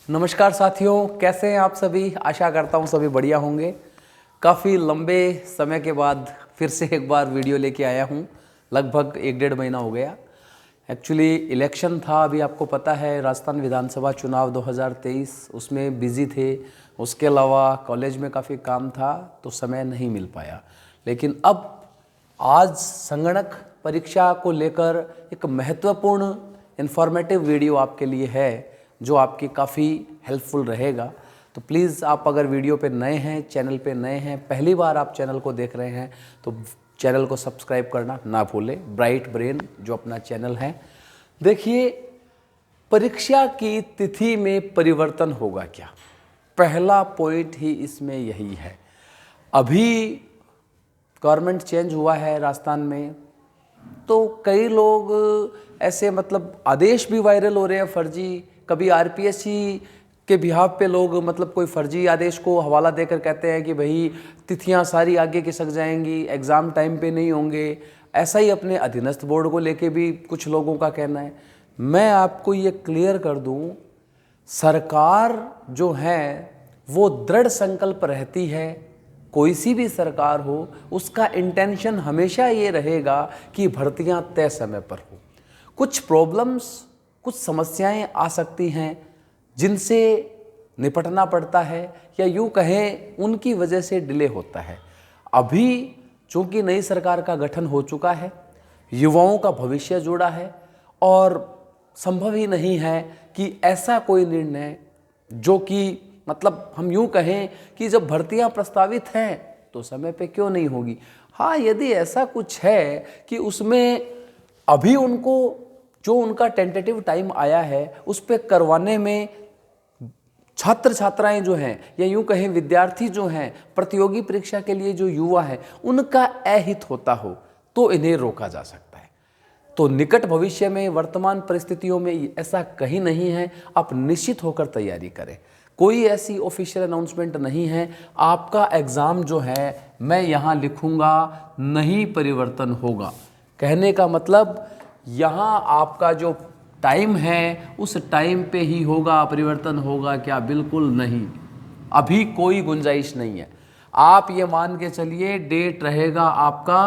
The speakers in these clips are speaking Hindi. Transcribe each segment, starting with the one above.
नमस्कार साथियों, कैसे हैं आप सभी। आशा करता हूं सभी बढ़िया होंगे। काफ़ी लंबे समय के बाद फिर से एक बार वीडियो लेके आया हूं। लगभग 1-1.5 महीना हो गया। एक्चुअली इलेक्शन था, अभी आपको पता है, राजस्थान विधानसभा चुनाव 2023, उसमें बिज़ी थे। उसके अलावा कॉलेज में काफ़ी काम था तो समय नहीं मिल पाया। लेकिन अब आज संगणक परीक्षा को लेकर एक महत्वपूर्ण इन्फॉर्मेटिव वीडियो आपके लिए है जो आपकी काफ़ी हेल्पफुल रहेगा। तो प्लीज़ आप अगर वीडियो पे नए हैं, चैनल पे नए हैं, पहली बार आप चैनल को देख रहे हैं तो चैनल को सब्सक्राइब करना ना भूलें। ब्राइट ब्रेन जो अपना चैनल है। देखिए, परीक्षा की तिथि में परिवर्तन होगा क्या, पहला पॉइंट ही इसमें यही है। अभी गवर्नमेंट चेंज हुआ है राजस्थान में, तो कई लोग ऐसे आदेश भी वायरल हो रहे हैं फर्जी। कभी आरपीएससी के बिहाफ पे लोग कोई फर्जी आदेश को हवाला देकर कहते हैं कि भाई तिथियां सारी आगे खिसक जाएंगी, एग्ज़ाम टाइम पे नहीं होंगे। ऐसा ही अपने अधीनस्थ बोर्ड को लेके भी कुछ लोगों का कहना है। मैं आपको ये क्लियर कर दूं, सरकार जो है वो दृढ़ संकल्प रहती है। कोई सी भी सरकार हो, उसका इंटेंशन हमेशा ये रहेगा कि भर्तियां तय समय पर हो। कुछ प्रॉब्लम्स, कुछ समस्याएं आ सकती हैं जिनसे निपटना पड़ता है, या यूँ कहें उनकी वजह से डिले होता है। अभी चूंकि नई सरकार का गठन हो चुका है, युवाओं का भविष्य जुड़ा है और संभव ही नहीं है कि ऐसा कोई निर्णय जो कि हम यूँ कहें कि जब भर्तियां प्रस्तावित हैं तो समय पे क्यों नहीं होगी। हाँ, यदि ऐसा कुछ है कि उसमें अभी उनको जो उनका टेंटेटिव टाइम आया है उस पे करवाने में छात्र छात्राएं जो हैं, या यूँ कहें विद्यार्थी जो हैं, प्रतियोगी परीक्षा के लिए जो युवा है, उनका अहित होता हो तो इन्हें रोका जा सकता है। तो निकट भविष्य में, वर्तमान परिस्थितियों में ऐसा कहीं नहीं है। आप निश्चित होकर तैयारी करें। कोई ऐसी ऑफिशियल अनाउंसमेंट नहीं है। आपका एग्ज़ाम जो है, मैं यहाँ लिखूँगा, नहीं परिवर्तन होगा। कहने का मतलब, यहाँ आपका जो टाइम है उस टाइम पे ही होगा। परिवर्तन होगा क्या? बिल्कुल नहीं। अभी कोई गुंजाइश नहीं है। आप ये मान के चलिए, डेट रहेगा आपका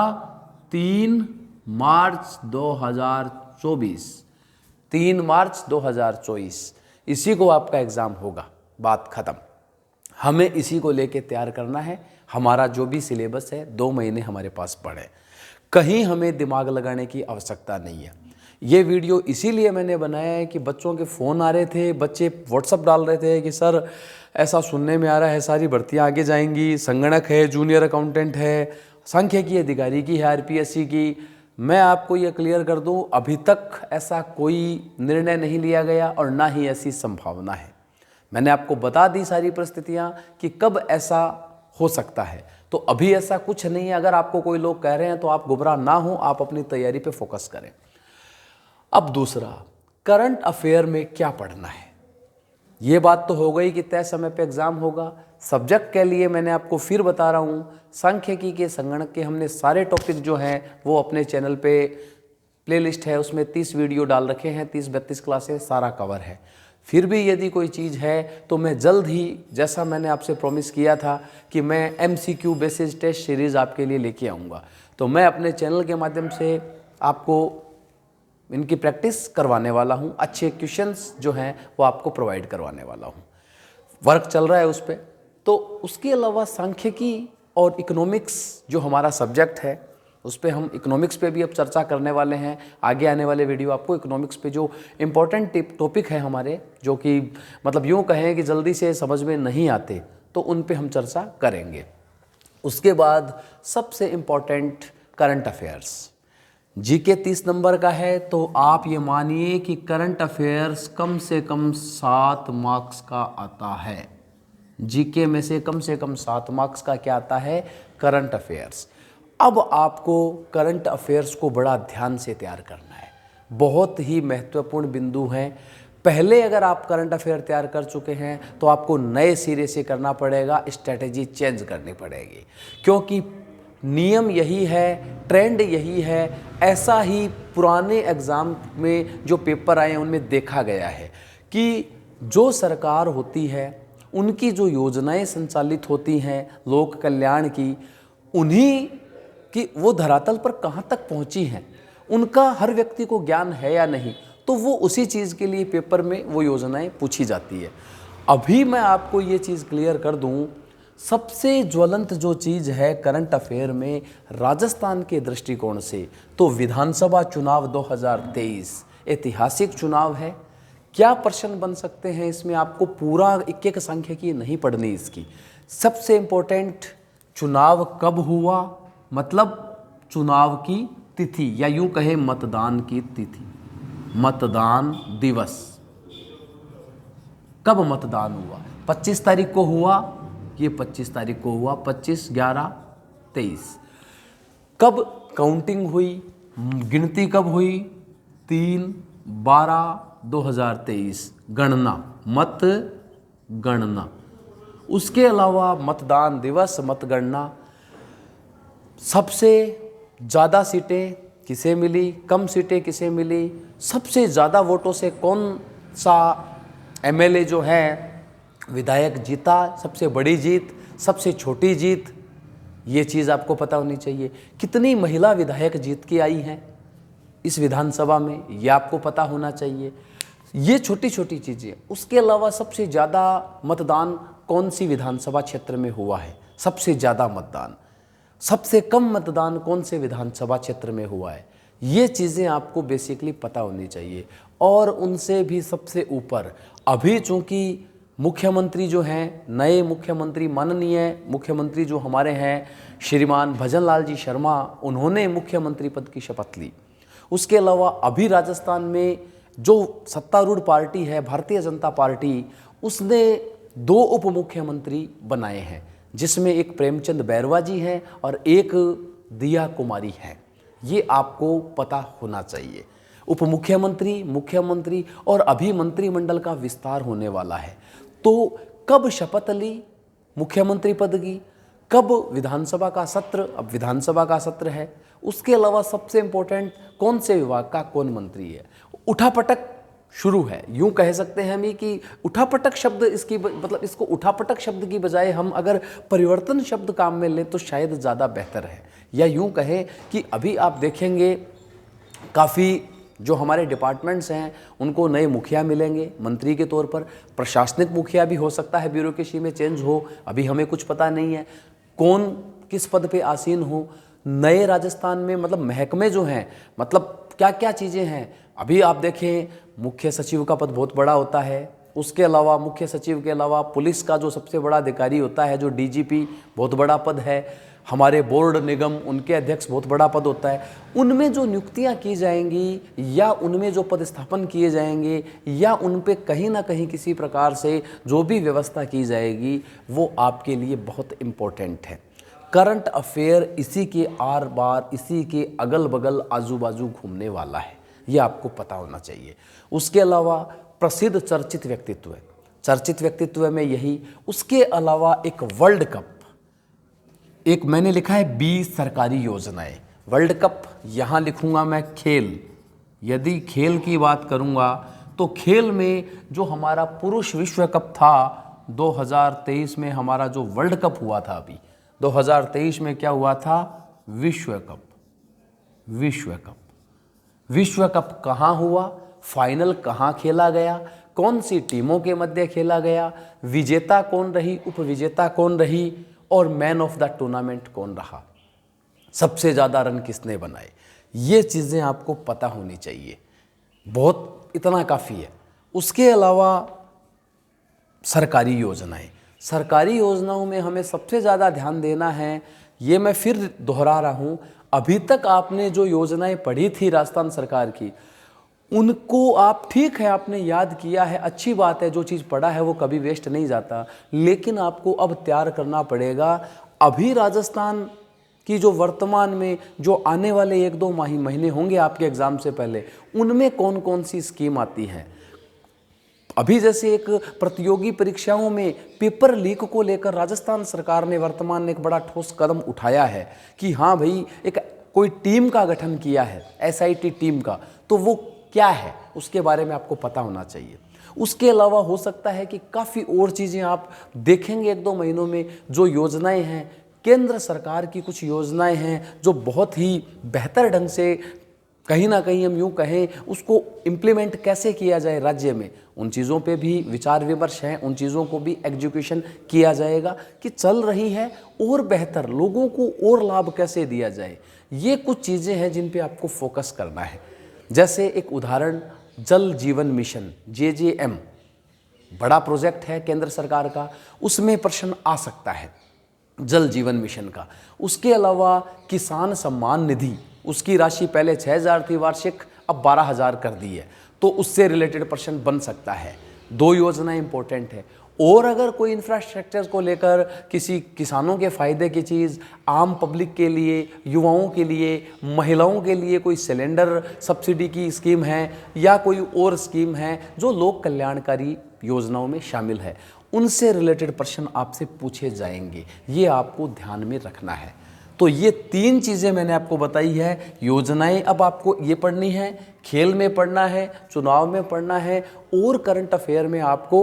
3 मार्च 2024। 3 मार्च 2024 इसी को आपका एग्ज़ाम होगा। बात ख़त्म। हमें इसी को लेके तैयार करना है। हमारा जो भी सिलेबस है, 2 महीने हमारे पास पड़े। कहीं हमें दिमाग लगाने की आवश्यकता नहीं है। ये वीडियो इसीलिए मैंने बनाया है कि बच्चों के फ़ोन आ रहे थे, बच्चे व्हाट्सअप डाल रहे थे कि सर ऐसा सुनने में आ रहा है सारी भर्तियां आगे जाएंगी, संगणक है, जूनियर अकाउंटेंट है, सांख्यिकी अधिकारी की है, आरपीएससी की। मैं आपको ये क्लियर कर दूं, अभी तक ऐसा कोई निर्णय नहीं लिया गया और ना ही ऐसी संभावना है। मैंने आपको बता दी सारी परिस्थितियां कि कब ऐसा हो सकता है। तो अभी ऐसा कुछ नहीं है। अगर आपको कोई लोग कह रहे हैं तो आप घबरा ना हो, आप अपनी तैयारी पे फोकस करें। अब दूसरा, करंट अफेयर में क्या पढ़ना है। ये बात तो हो गई कि तय समय पे एग्जाम होगा। सब्जेक्ट के लिए मैंने आपको फिर बता रहा हूँ, सांख्यिकी के, संगणक के हमने सारे टॉपिक जो हैं वो अपने चैनल पे प्लेलिस्ट है, उसमें 30 वीडियो डाल रखे हैं, 30-32 क्लासेस सारा कवर है। फिर भी यदि कोई चीज़ है तो मैं जल्द ही, जैसा मैंने आपसे प्रॉमिस किया था कि मैं MCQ बेसिस टेस्ट सीरीज़ आपके लिए लेके आऊँगा, तो मैं अपने चैनल के माध्यम से आपको इनकी प्रैक्टिस करवाने वाला हूँ। अच्छे क्वेश्चंस जो हैं वो आपको प्रोवाइड करवाने वाला हूँ। वर्क चल रहा है उस पर। तो उसके अलावा सांख्यिकी और इकोनॉमिक्स जो हमारा सब्जेक्ट है, उस पर हम इकोनॉमिक्स पे भी अब चर्चा करने वाले हैं। आगे आने वाले वीडियो आपको इकोनॉमिक्स पे जो इम्पोर्टेंट टॉपिक है हमारे, जो कि यूँ कहें कि जल्दी से समझ में नहीं आते, तो उन पे हम चर्चा करेंगे। उसके बाद सबसे important current affairs. GK 30 number का है, तो आप ये मानिए कि करंट अफेयर्स कम से कम 7 मार्क्स का आता है। जीके में से कम 7 मार्क्स का क्या आता है? Current affairs. अब आपको करंट अफेयर्स को बड़ा ध्यान से तैयार करना है। बहुत ही महत्वपूर्ण बिंदु हैं। पहले अगर आप करंट अफेयर तैयार कर चुके हैं तो आपको नए सिरे से करना पड़ेगा, स्ट्रेटेजी चेंज करनी पड़ेगी, क्योंकि नियम यही है, ट्रेंड यही है। ऐसा ही पुराने एग्ज़ाम में जो पेपर आए हैं उनमें देखा गया है कि जो सरकार होती है उनकी जो योजनाएं संचालित होती हैं लोक कल्याण की, उन्हीं की वो धरातल पर कहाँ तक पहुँची हैं, उनका हर व्यक्ति को ज्ञान है या नहीं, तो वो उसी चीज़ के लिए पेपर में वो योजनाएं पूछी जाती है। अभी मैं आपको ये चीज़ क्लियर कर दूं, सबसे ज्वलंत जो चीज़ है करंट अफेयर में राजस्थान के दृष्टिकोण से, तो विधानसभा चुनाव 2023 ऐतिहासिक चुनाव है। क्या प्रश्न बन सकते हैं इसमें, आपको पूरा एक एक सांख्यिकी नहीं पढ़नी इसकी। सबसे इम्पोर्टेंट, चुनाव कब हुआ, मतलब चुनाव की तिथि, या यूं कहें मतदान की तिथि, मतदान दिवस, कब मतदान हुआ। 25 तारीख को हुआ, ये 25 तारीख को हुआ, 25/11/23। कब काउंटिंग हुई, गिनती कब हुई, 3/12/2023, गणना, मत गणना। उसके अलावा मतदान दिवस, मतगणना, सबसे ज़्यादा सीटें किसे मिली, कम सीटें किसे मिली, सबसे ज़्यादा वोटों से कौन सा एमएलए जो है विधायक जीता, सबसे बड़ी जीत, सबसे छोटी जीत, ये चीज़ आपको पता होनी चाहिए। कितनी महिला विधायक जीत के आई हैं इस विधानसभा में, ये आपको पता होना चाहिए। ये छोटी छोटी चीज़ें। उसके अलावा सबसे ज़्यादा मतदान कौन सी विधानसभा क्षेत्र में हुआ है, सबसे ज़्यादा मतदान, सबसे कम मतदान कौन से विधानसभा क्षेत्र में हुआ है, ये चीज़ें आपको बेसिकली पता होनी चाहिए। और उनसे भी सबसे ऊपर, अभी चूँकि मुख्यमंत्री जो हैं, नए मुख्यमंत्री, माननीय मुख्यमंत्री जो हमारे हैं श्रीमान भजन लाल जी शर्मा, उन्होंने मुख्यमंत्री पद की शपथ ली। उसके अलावा अभी राजस्थान में जो सत्तारूढ़ पार्टी है भारतीय जनता पार्टी, उसने 2 उप मुख्यमंत्री बनाए हैं, जिसमें एक प्रेमचंद बैरवा जी हैं और एक दिया कुमारी हैं। ये आपको पता होना चाहिए। उप मुख्यमंत्री, मुख्यमंत्री और अभी मंत्रिमंडल का विस्तार होने वाला है। तो कब शपथ ली मुख्यमंत्री पद की, कब विधानसभा का सत्र, अब विधानसभा का सत्र है। उसके अलावा सबसे इम्पोर्टेंट, कौन से विभाग का कौन मंत्री है। उठापटक शुरू है, यूं कह सकते हैं हम ही कि उठापटक शब्द इसकी मतलब इसको उठापटक शब्द की बजाय हम अगर परिवर्तन शब्द काम में लें तो शायद ज़्यादा बेहतर है। या यूं कहें कि अभी आप देखेंगे काफ़ी जो हमारे डिपार्टमेंट्स हैं उनको नए मुखिया मिलेंगे मंत्री के तौर पर। प्रशासनिक मुखिया भी हो सकता है ब्यूरोक्रेसी में चेंज हो, अभी हमें कुछ पता नहीं है कौन किस पद पे आसीन हो। नए राजस्थान में मतलब महकमे जो हैं, मतलब क्या क्या चीज़ें हैं। अभी आप देखें मुख्य सचिव का पद बहुत बड़ा होता है। उसके अलावा मुख्य सचिव के अलावा पुलिस का जो सबसे बड़ा अधिकारी होता है, जो डीजीपी, बहुत बड़ा पद है। हमारे बोर्ड निगम, उनके अध्यक्ष बहुत बड़ा पद होता है। उनमें जो नियुक्तियां की जाएंगी या उनमें जो पदस्थापन किए जाएंगे या उन पे कहीं ना कहीं किसी प्रकार से जो भी व्यवस्था की जाएगी वो आपके लिए बहुत इम्पोर्टेंट है। करंट अफेयर इसी के आर पार, इसी के अगल बगल, आजू बाजू घूमने वाला है, ये आपको पता होना चाहिए। उसके अलावा प्रसिद्ध चर्चित व्यक्तित्व है, चर्चित व्यक्तित्व में यही। उसके अलावा एक वर्ल्ड कप, एक मैंने लिखा है 20 सरकारी योजनाएं। वर्ल्ड कप यहाँ लिखूंगा मैं खेल, यदि खेल की बात करूंगा तो खेल में जो हमारा पुरुष विश्व कप था 2023 में, हमारा जो वर्ल्ड कप हुआ था अभी 2023 में, क्या हुआ था, विश्व कप। विश्व कप, विश्व कप कहाँ हुआ, फाइनल कहाँ खेला गया, कौन सी टीमों के मध्य खेला गया, विजेता कौन रही, उपविजेता कौन रही और मैन ऑफ द टूर्नामेंट कौन रहा, सबसे ज़्यादा रन किसने बनाए, ये चीज़ें आपको पता होनी चाहिए। बहुत इतना काफ़ी है। उसके अलावा सरकारी योजनाएं, सरकारी योजनाओं में हमें सबसे ज़्यादा ध्यान देना है। ये मैं फिर दोहरा रहा हूँ, अभी तक आपने जो योजनाएं पढ़ी थी राजस्थान सरकार की, उनको आप, ठीक है आपने याद किया है, अच्छी बात है, जो चीज़ पढ़ा है वो कभी वेस्ट नहीं जाता, लेकिन आपको अब तैयार करना पड़ेगा। अभी राजस्थान की जो वर्तमान में जो आने वाले 1-2 महीने होंगे आपके एग्ज़ाम से पहले, उनमें कौन कौन सी स्कीम आती हैं। अभी जैसे एक प्रतियोगी परीक्षाओं में पेपर लीक को लेकर राजस्थान सरकार ने वर्तमान में एक बड़ा ठोस कदम उठाया है कि हाँ भाई, एक कोई टीम का गठन किया है, एसआईटी टीम का, तो वो क्या है उसके बारे में आपको पता होना चाहिए। उसके अलावा हो सकता है कि काफ़ी और चीज़ें आप देखेंगे 1-2 महीनों में। जो योजनाएं हैं, केंद्र सरकार की कुछ योजनाएं हैं जो बहुत ही बेहतर ढंग से, कहीं ना कहीं हम यूँ कहें, उसको इम्प्लीमेंट कैसे किया जाए राज्य में, उन चीज़ों पे भी विचार विमर्श है। उन चीज़ों को भी एग्जीक्यूशन किया जाएगा कि चल रही है और बेहतर, लोगों को और लाभ कैसे दिया जाए। ये कुछ चीज़ें हैं जिन पे आपको फोकस करना है। जैसे एक उदाहरण, जल जीवन मिशन JJM, बड़ा प्रोजेक्ट है केंद्र सरकार का, उसमें प्रश्न आ सकता है जल जीवन मिशन का। उसके अलावा किसान सम्मान निधि, उसकी राशि पहले 6,000 थी वार्षिक, अब 12,000 कर दी है, तो उससे रिलेटेड प्रश्न बन सकता है। 2 योजनाएं इंपॉर्टेंट है। और अगर कोई इंफ्रास्ट्रक्चर को लेकर किसी किसानों के फ़ायदे की चीज़, आम पब्लिक के लिए, युवाओं के लिए, महिलाओं के लिए कोई सिलेंडर सब्सिडी की स्कीम है या कोई और स्कीम है जो लोक कल्याणकारी योजनाओं में शामिल है, उनसे रिलेटेड प्रश्न आपसे पूछे जाएंगे। ये आपको ध्यान में रखना है। तो ये 3 चीज़ें मैंने आपको बताई है। योजनाएं अब आपको ये पढ़नी है, खेल में पढ़ना है, चुनाव में पढ़ना है, और करंट अफेयर में आपको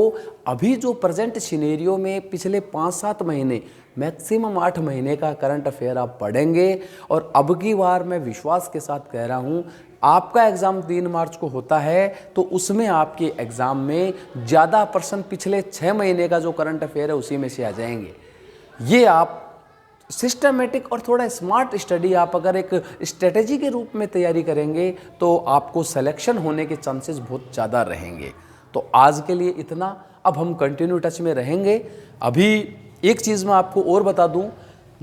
अभी जो प्रेजेंट सिनेरियो में पिछले 5-7 महीने, मैक्सिमम 8 महीने का करंट अफेयर आप पढ़ेंगे। और अब की बार मैं विश्वास के साथ कह रहा हूँ, आपका एग्ज़ाम 3 मार्च को होता है, तो उसमें आपके एग्ज़ाम में ज़्यादा प्रश्न पिछले 6 महीने का जो करंट अफेयर है उसी में से आ जाएंगे। ये आप सिस्टमेटिक और थोड़ा स्मार्ट स्टडी आप अगर एक स्ट्रेटेजी के रूप में तैयारी करेंगे तो आपको सिलेक्शन होने के चांसेस बहुत ज़्यादा रहेंगे। तो आज के लिए इतना, अब हम कंटिन्यू टच में रहेंगे। अभी एक चीज़ मैं आपको और बता दूं,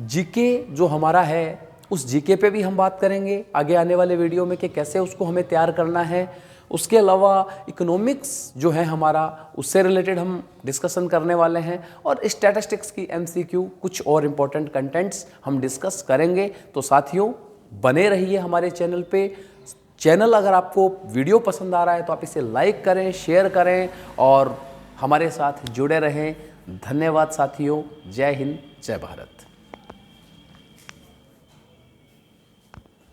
जीके जो हमारा है उस जीके पे भी हम बात करेंगे आगे आने वाले वीडियो में कि कैसे उसको हमें तैयार करना है। उसके अलावा इकोनॉमिक्स जो है हमारा, उससे रिलेटेड हम डिस्कशन करने वाले हैं, और स्टैटिस्टिक्स की MCQ, कुछ और इम्पोर्टेंट कंटेंट्स हम डिस्कस करेंगे। तो साथियों, बने रहिए हमारे चैनल पे। चैनल अगर आपको वीडियो पसंद आ रहा है तो आप इसे लाइक करें, शेयर करें और हमारे साथ जुड़े रहें। धन्यवाद साथियों। जय हिंद, जय भारत।